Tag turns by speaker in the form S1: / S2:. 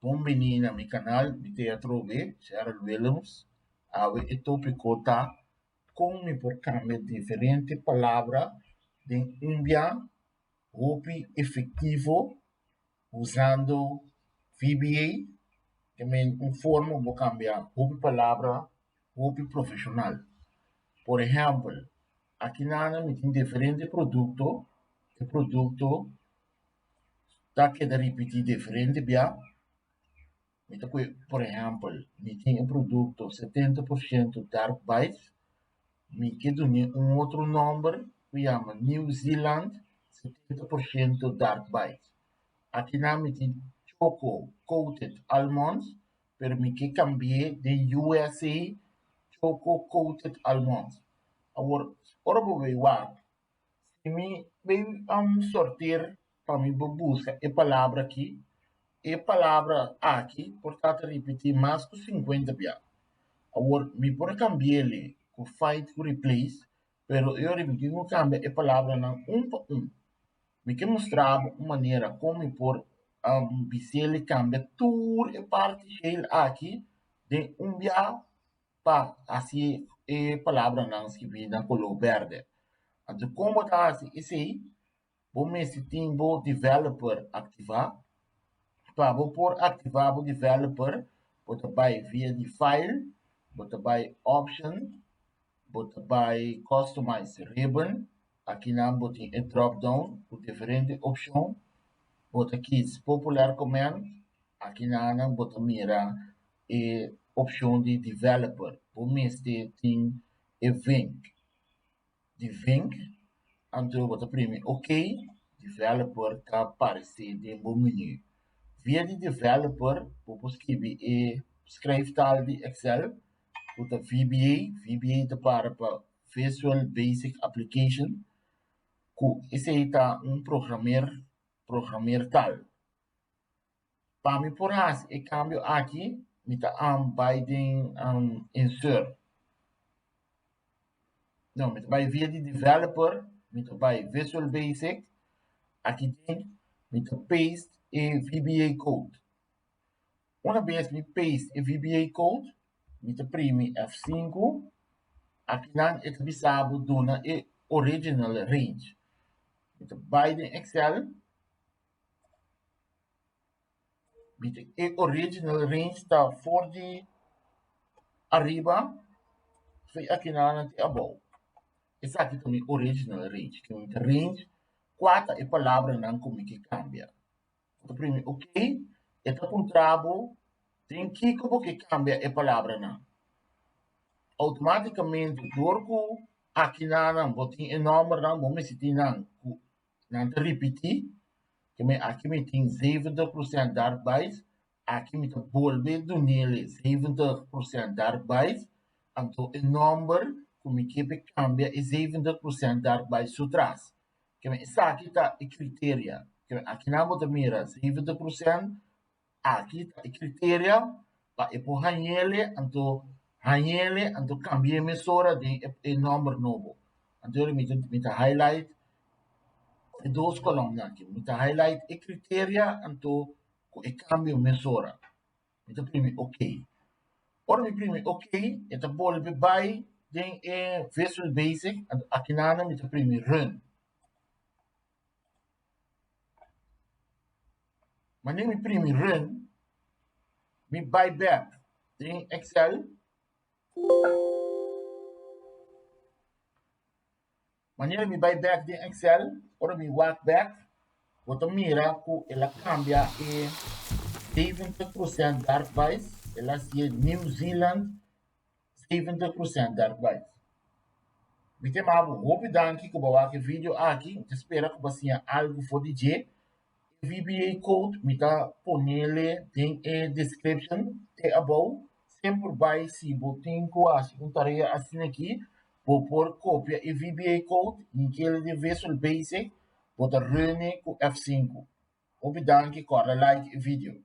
S1: Bem-vindo a meu canal, me teatro B, Cheryl Williams. Ave e tópico tá como por cambiar diferentes palavras de um bem efetivo usando VBA, que é forma de cambiar uma palavra profissional. Por exemplo, aqui na me tem diferentes produtos, que produto tá que repetir diferente bem. Então, por exemplo, me tem um produto 70% dark bites, me quedo um outro número que chama New Zealand 70% dark bites. Aqui na me tem choco coated almonds, pero me que cambiar de USA choco coated almonds. Agora, ora vou ver se me bem sortear para me buscar a palavra aqui. E palavra aqui, portanto, repetir mais que 50 vezes. Agora, me pode cambiar com find com replace, pero eu repetir não cambia a palavra não para Me quer mostrar uma maneira como me pode ele cambia tudo a parte cheia aqui de vez para assim a palavra não escrever na color verde. Então, como está assim, isso aí, vou me tem o developer ativar. Vou por ativar o developer, vou vai via de file, vou vai option, vou vai customize ribbon, aqui na botem em drop down com diferente opção, vou aqui popular command, aqui na botem mira e opção de developer, vou mestre tem event, de vink, então vou primeiro ok, developer tá aparecer dentro do menu. Via de developer, vou escrever e escrever tal de Excel, vou VBA tá para Visual Basic Application, esse aí tá programmer tal. Para me por e cambio aqui, me tá Biden insert. Não, me tá via de developer, me tá Visual Basic, aqui dentro, me tá paste e VBA code. Uma vez me paste e VBA code, me prime F5, aqui não é bisabo dona e original range. Me vai de Excel, me e original range está for de arriba, foi aqui não é above. Esse aqui também original range, que é range, quatro é palavra não como que cambia. Então, primeiro, ok, então com trabo, tem que como que cambia a palavra não. Automaticamente dorku aqui na botin enorme na bom se tem na repetir que me aqui me tem 70% dark bias aqui me tem volve do nele 70% dark bias então o número como que cambia é 70% dark bias atrás que me está aqui tá o critério que aqui na botin mira 70% aqui tá o critério para empurrar ele então Hanyele anto cambie emissora de número novo. Então me highlight e duas columnas aqui. Me highlight e criteria anto e cambio emissora. Então prime OK. Ora me prime OK, então volve vai den Visual Basic aqui na me prime run. Mas nem me prime run, me buy back den Excel. Wanneer me buy back de Excel, ora me walk back, vou mira que ela cambia e 70% dark bias, ela se New Zealand 70% dark bias. Me tem mais um danke que eu que vídeo aqui, espero que você tenha algo for DJ. VBA code me tá ponele em description te above, sempre vai se botem quase um tarefa assim aqui. Vou pôr cópia e VBA code em que ele de Visual Basic, vou rune com F5. Obrigado, corre like o vídeo.